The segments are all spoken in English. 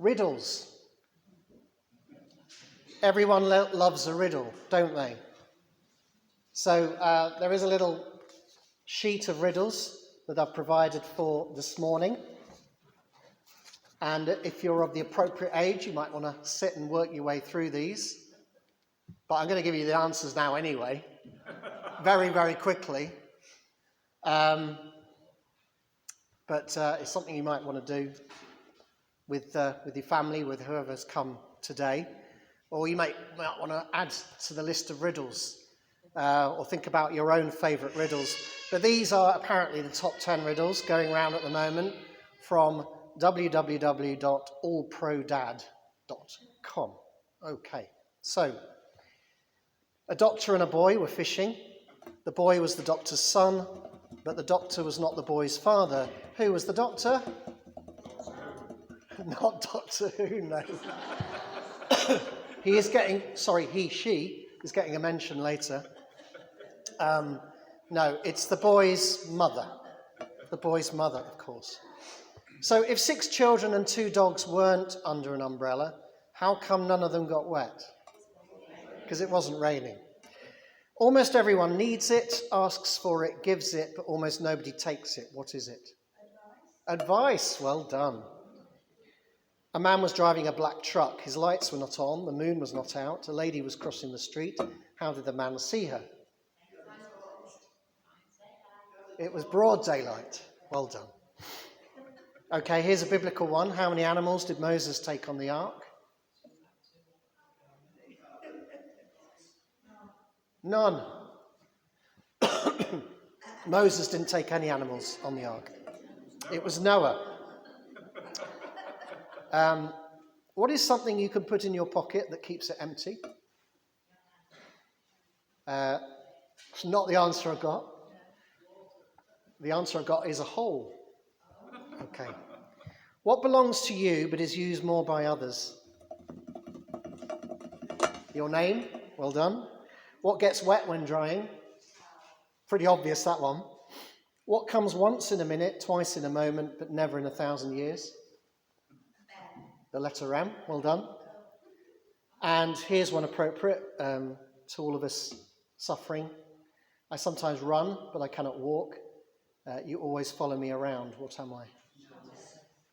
Riddles. Everyone loves a riddle, don't they? So there is a little sheet of riddles that I've provided for this morning. And if you're of the appropriate age, you might want to sit and work your way through these. But I'm going to give you the answers now anyway, very, very quickly. But it's something you might want to do with your family, with whoever's come today. Or you might want to add to the list of riddles, or think about your own favourite riddles. But these are apparently the top 10 riddles going around at the moment from www.allprodad.com. Okay, so a doctor and a boy were fishing. The boy was the doctor's son, but the doctor was not the boy's father. Who was the doctor? Not Doctor Who, no. She is getting a mention later. No, it's the boy's mother. The boy's mother, of course. So if 6 children and 2 dogs weren't under an umbrella, how come none of them got wet? Because it wasn't raining. Almost everyone needs it, asks for it, gives it, but almost nobody takes it. What is it? Advice. Well done. A man was driving a black truck. His lights were not on. The moon was not out. A lady was crossing the street. How did the man see her? It was broad daylight. Well done. Okay, here's a biblical one. How many animals did Moses take on the ark? None. Moses didn't take any animals on the ark. It was Noah. What is something you can put in your pocket that keeps it empty? It's not the answer I got. The answer I got is a hole. Okay. What belongs to you but is used more by others? Your name. Well done. What gets wet when drying? Pretty obvious, that one. What comes once in a minute, twice in a moment, but never in 1,000 years? The letter M. Well done. And here's one appropriate to all of us suffering. I sometimes run, but I cannot walk. You always follow me around. What am I?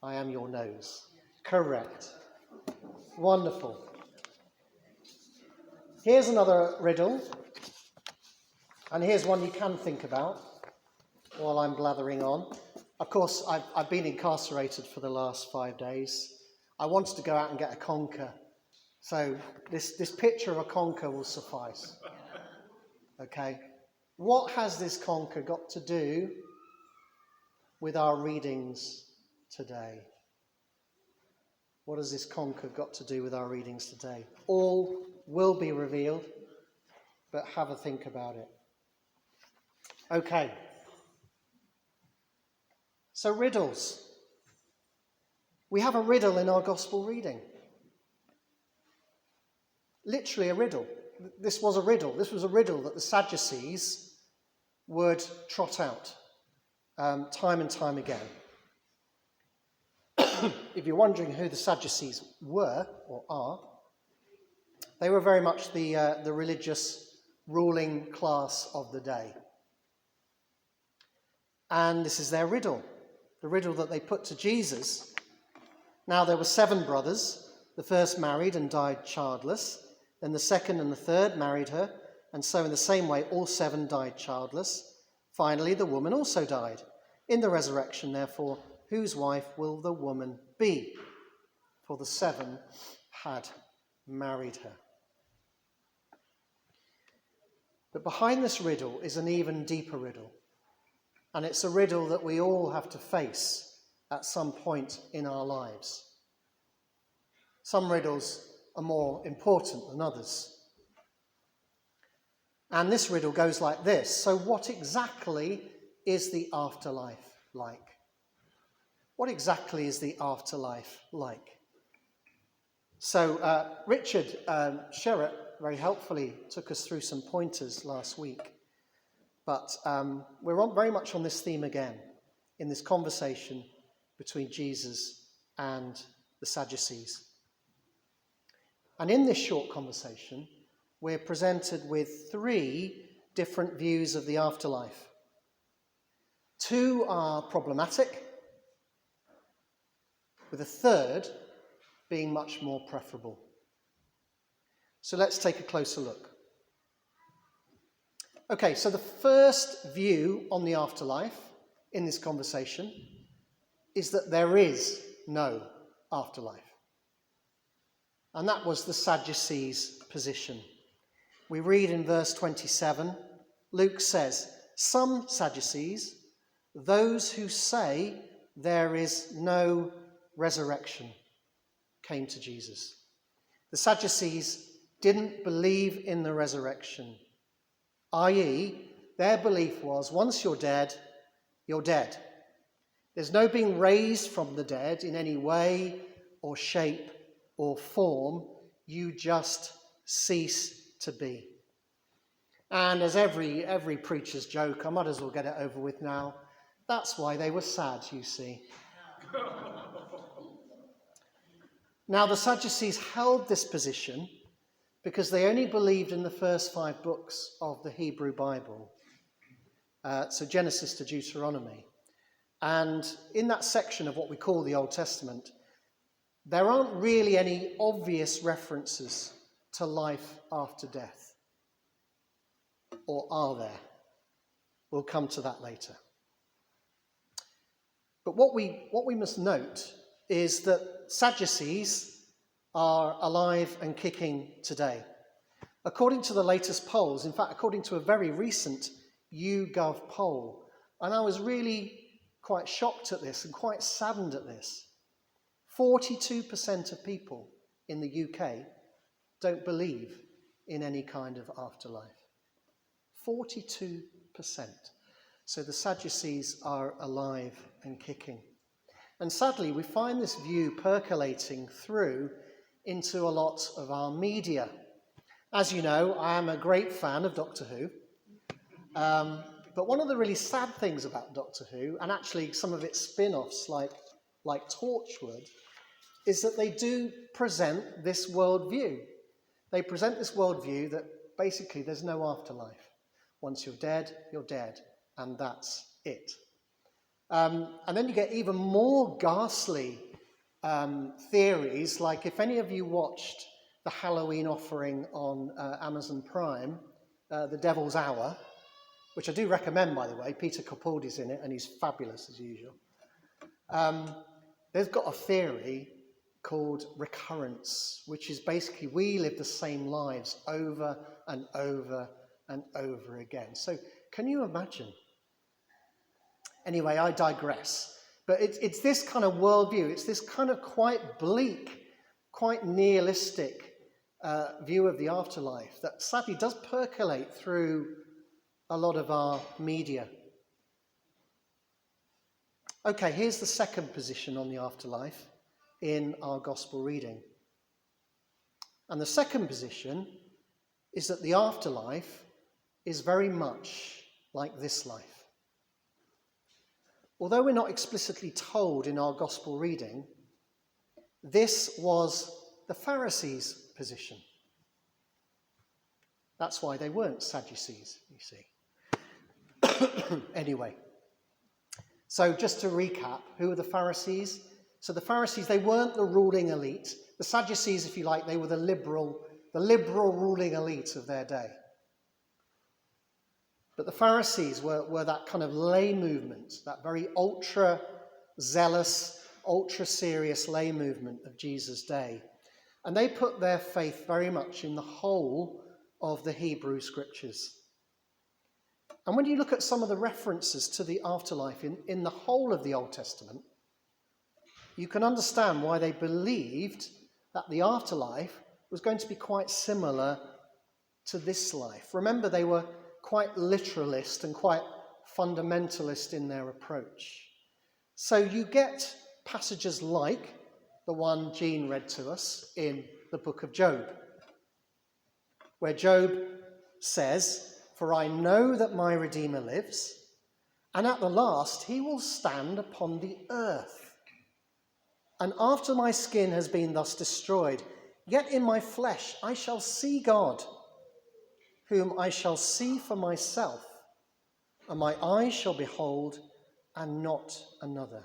I am your nose. Correct. Wonderful. Here's another riddle. And here's one you can think about while I'm blathering on. Of course, I've been incarcerated for the last 5 days. I wanted to go out and get a conker. So this picture of a conker will suffice. Okay. What has this conker got to do with our readings today? What has this conker got to do with our readings today? All will be revealed, but have a think about it. Okay. So riddles. We have a riddle in our gospel reading. Literally a riddle. This was a riddle. This was a riddle that the Sadducees would trot out time and time again. If you're wondering who the Sadducees were or are, they were very much the religious ruling class of the day. And this is their riddle, the riddle that they put to Jesus. Now there were 7 brothers. The first married and died childless. Then the second and the third married her. And so in the same way, all 7 died childless. Finally, the woman also died. In the resurrection, therefore, whose wife will the woman be? For the 7 had married her. But behind this riddle is an even deeper riddle. And it's a riddle that we all have to face at some point in our lives. Some riddles are more important than others. And this riddle goes like this. So what exactly is the afterlife like? What exactly is the afterlife like? So Richard Sherratt very helpfully took us through some pointers last week. But we're very much on this theme again in this conversation between Jesus and the Sadducees. And in this short conversation, we're presented with 3 different views of the afterlife. 2 are problematic, with a third being much more preferable. So let's take a closer look. Okay, so the first view on the afterlife in this conversation is that there is no afterlife. And that was the Sadducees' position. We read in verse 27, Luke says, "Some Sadducees, those who say there is no resurrection, came to Jesus." The Sadducees didn't believe in the resurrection, i.e., their belief was once you're dead, you're dead. There's no being raised from the dead in any way or shape or form. You just cease to be. And as every preacher's joke, I might as well get it over with now, that's why they were sad, you see. Now, the Sadducees held this position because they only believed in the first 5 books of the Hebrew Bible, so Genesis to Deuteronomy. And in that section of what we call the Old Testament, there aren't really any obvious references to life after death. Or are there? We'll come to that later. But what we must note is that Sadducees are alive and kicking today. According to the latest polls, in fact, according to a very recent YouGov poll, and I was really quite shocked at this and quite saddened at this, 42% of people in the UK don't believe in any kind of afterlife. 42%. So the Sadducees are alive and kicking. And sadly, we find this view percolating through into a lot of our media. As you know, I am a great fan of Doctor Who. But one of the really sad things about Doctor Who, and actually some of its spin-offs like Torchwood, is that they do present this worldview. They present this worldview that basically there's no afterlife. Once you're dead, and that's it. And then you get even more ghastly theories, like if any of you watched the Halloween offering on Amazon Prime, The Devil's Hour, which I do recommend, by the way. Peter Capaldi's in it, and he's fabulous as usual. They've got a theory called recurrence, which is basically we live the same lives over and over and over again. So can you imagine? Anyway, I digress. But it's this kind of worldview, it's this kind of quite bleak, quite nihilistic view of the afterlife that sadly does percolate through a lot of our media. Okay, here's the second position on the afterlife in our gospel reading. And the second position is that the afterlife is very much like this life. Although we're not explicitly told in our gospel reading, this was the Pharisees' position. That's why they weren't Sadducees, you see. Anyway, so just to recap, who are the Pharisees? So the Pharisees, they weren't the ruling elite. The Sadducees, if you like, they were the liberal ruling elite of their day. But the Pharisees were that kind of lay movement, that very ultra-zealous, ultra-serious lay movement of Jesus' day. And they put their faith very much in the whole of the Hebrew Scriptures. And when you look at some of the references to the afterlife in the whole of the Old Testament, you can understand why they believed that the afterlife was going to be quite similar to this life. Remember, they were quite literalist and quite fundamentalist in their approach. So you get passages like the one Jean read to us in the book of Job, where Job says, "For I know that my Redeemer lives, and at the last he will stand upon the earth." And after my skin has been thus destroyed, yet in my flesh I shall see God, whom I shall see for myself, and my eyes shall behold, and not another.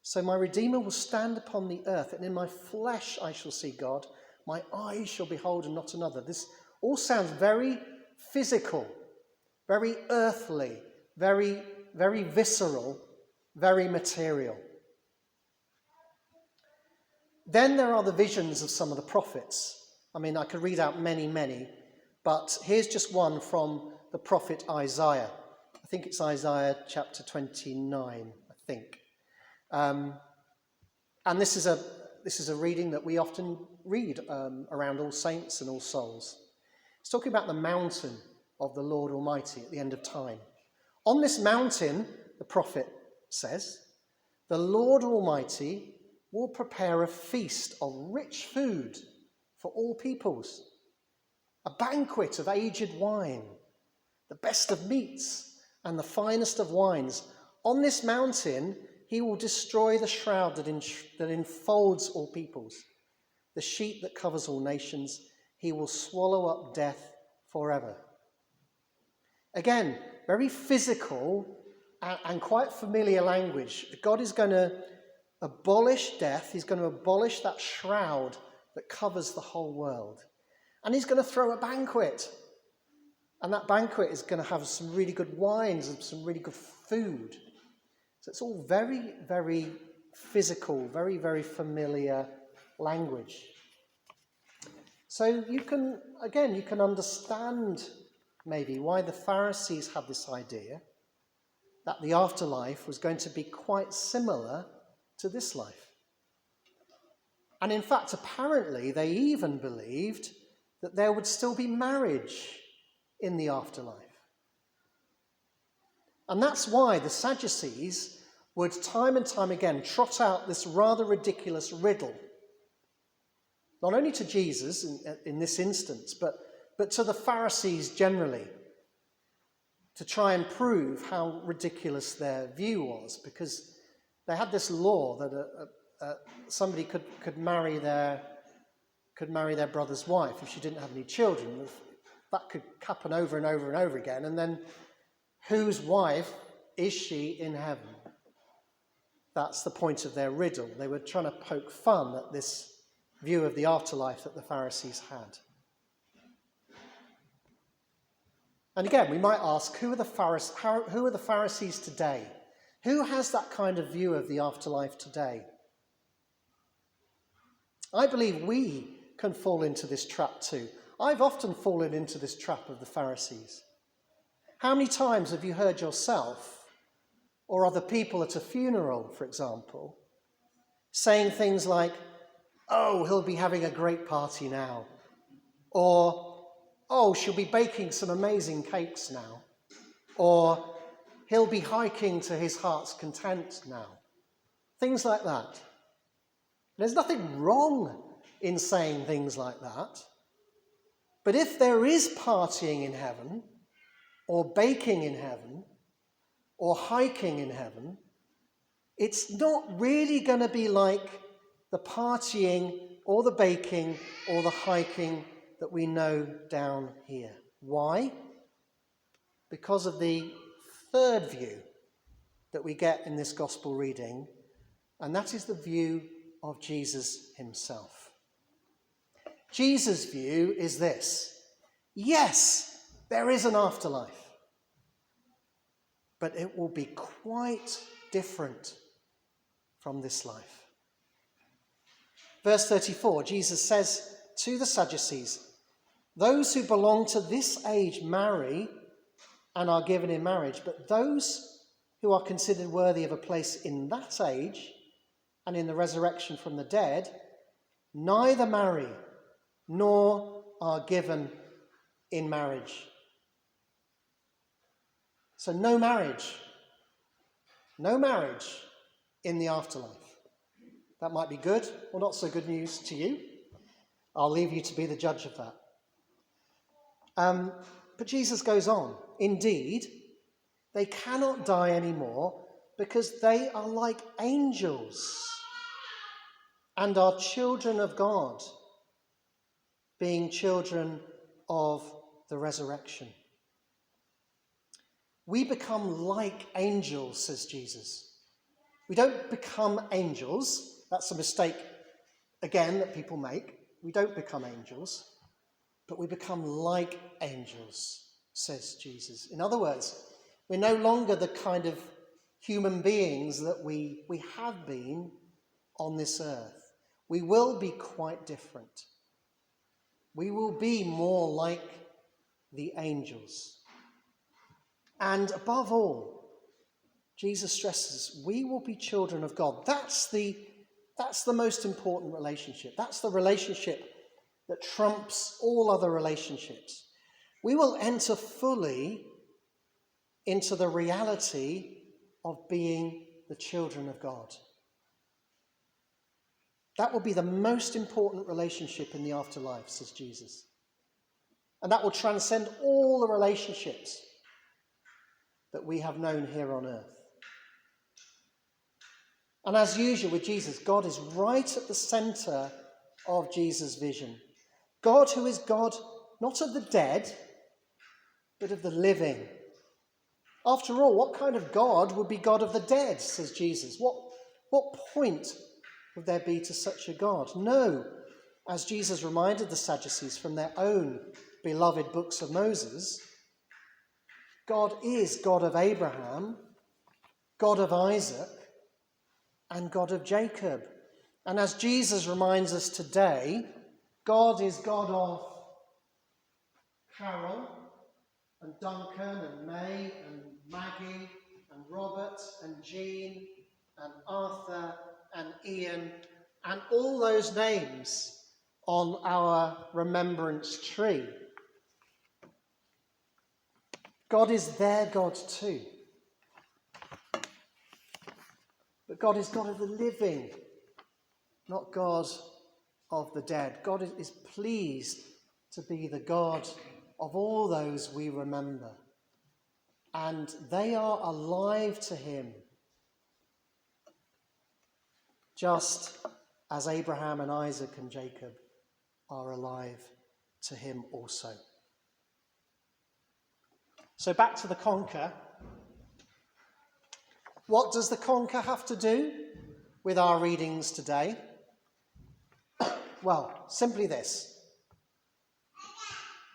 So my Redeemer will stand upon the earth, and in my flesh I shall see God. My eyes shall behold, and not another. This all sounds very physical, very earthly, very, very visceral, very material. Then there are the visions of some of the prophets. I mean, I could read out many, but here's just one from the prophet Isaiah. I think it's Isaiah chapter 29, I think. And this is a reading that we often read around All Saints and All Souls. It's talking about the mountain of the Lord Almighty at the end of time. On this mountain, the prophet says, the Lord Almighty will prepare a feast of rich food for all peoples, a banquet of aged wine, the best of meats and the finest of wines. On this mountain, he will destroy the shroud that enfolds all peoples, the sheet that covers all nations. He will swallow up death forever. Again, very physical and quite familiar language. God is going to abolish death. He's going to abolish that shroud that covers the whole world. And he's going to throw a banquet. And that banquet is going to have some really good wines and some really good food. So it's all very, very physical, very, very familiar language. So you can understand maybe why the Pharisees had this idea that the afterlife was going to be quite similar to this life. And in fact, apparently, they even believed that there would still be marriage in the afterlife. And that's why the Sadducees would time and time again trot out this rather ridiculous riddle, not only to Jesus in this instance, but to the Pharisees generally, to try and prove how ridiculous their view was, because they had this law that somebody could marry their brother's wife if she didn't have any children. That could happen over and over and over again, and then whose wife is she in heaven? That's the point of their riddle. They were trying to poke fun at this view of the afterlife that the Pharisees had. And again, we might ask, who are the Pharisees today? Who has that kind of view of the afterlife today? I believe we can fall into this trap too. I've often fallen into this trap of the Pharisees. How many times have you heard yourself or other people at a funeral, for example, saying things like, oh, he'll be having a great party now, or, oh, she'll be baking some amazing cakes now, or he'll be hiking to his heart's content now. Things like that. There's nothing wrong in saying things like that. But if there is partying in heaven, or baking in heaven, or hiking in heaven, it's not really going to be like the partying or the baking or the hiking that we know down here. Why? Because of the third view that we get in this gospel reading, and that is the view of Jesus himself. Jesus' view is this: yes, there is an afterlife, but it will be quite different from this life. Verse 34, Jesus says to the Sadducees, those who belong to this age marry and are given in marriage, but those who are considered worthy of a place in that age and in the resurrection from the dead neither marry nor are given in marriage. So no marriage in the afterlife. That might be good or not so good news to you. I'll leave you to be the judge of that. But Jesus goes on. Indeed, they cannot die anymore, because they are like angels and are children of God, being children of the resurrection. We become like angels, says Jesus. We don't become angels. That's a mistake, again, that people make. We don't become angels, but we become like angels, says Jesus. In other words, we're no longer the kind of human beings that we have been on this earth. We will be quite different. We will be more like the angels. And above all, Jesus stresses, we will be children of God. That's the most important relationship. That's the relationship that trumps all other relationships. We will enter fully into the reality of being the children of God. That will be the most important relationship in the afterlife, says Jesus. And that will transcend all the relationships that we have known here on earth. And as usual with Jesus, God is right at the centre of Jesus' vision. God who is God not of the dead, but of the living. After all, what kind of God would be God of the dead, says Jesus? What point would there be to such a God? No, as Jesus reminded the Sadducees from their own beloved books of Moses, God is God of Abraham, God of Isaac, and God of Jacob. And as Jesus reminds us today, God is God of Carol and Duncan and May and Maggie and Robert and Jean and Arthur and Ian and all those names on our remembrance tree. God is their God too. But God is God of the living, not God of the dead. God is pleased to be the God of all those we remember. And they are alive to him, just as Abraham and Isaac and Jacob are alive to him also. So back to the conker. What does the conker have to do with our readings today? Well, simply this.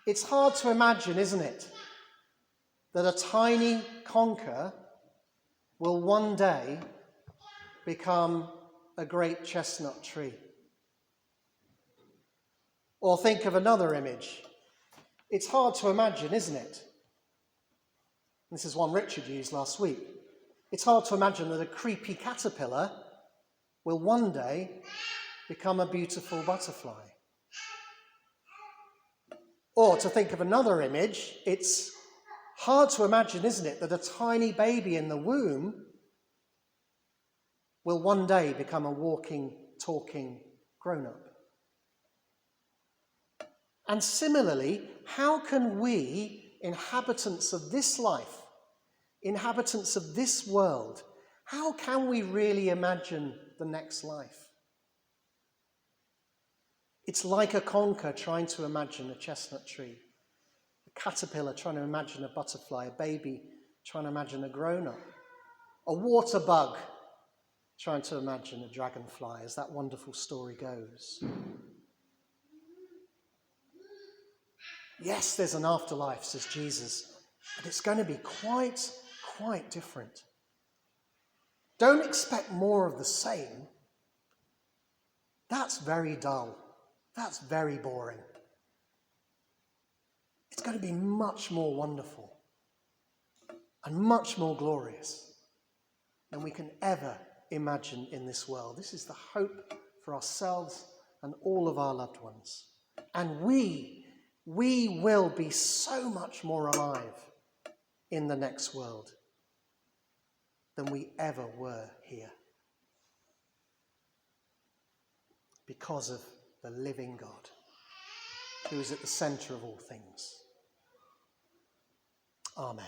It's hard to imagine, isn't it, that a tiny conker will one day become a great chestnut tree. Or think of another image. It's hard to imagine, isn't it? This is one Richard used last week. It's hard to imagine that a creepy caterpillar will one day become a beautiful butterfly. Or to think of another image, it's hard to imagine, isn't it, that a tiny baby in the womb will one day become a walking, talking grown-up. And similarly, how can we, inhabitants of this life, inhabitants of this world, how can we really imagine the next life? It's like a conker trying to imagine a chestnut tree, a caterpillar trying to imagine a butterfly, a baby trying to imagine a grown-up, a water bug trying to imagine a dragonfly, as that wonderful story goes. Yes, there's an afterlife, says Jesus, but it's going to be quite different. Don't expect more of the same. That's very dull. That's very boring. It's going to be much more wonderful and much more glorious than we can ever imagine in this world. This is the hope for ourselves and all of our loved ones. And we will be so much more alive in the next world than we ever were here, because of the living God who is at the centre of all things. Amen.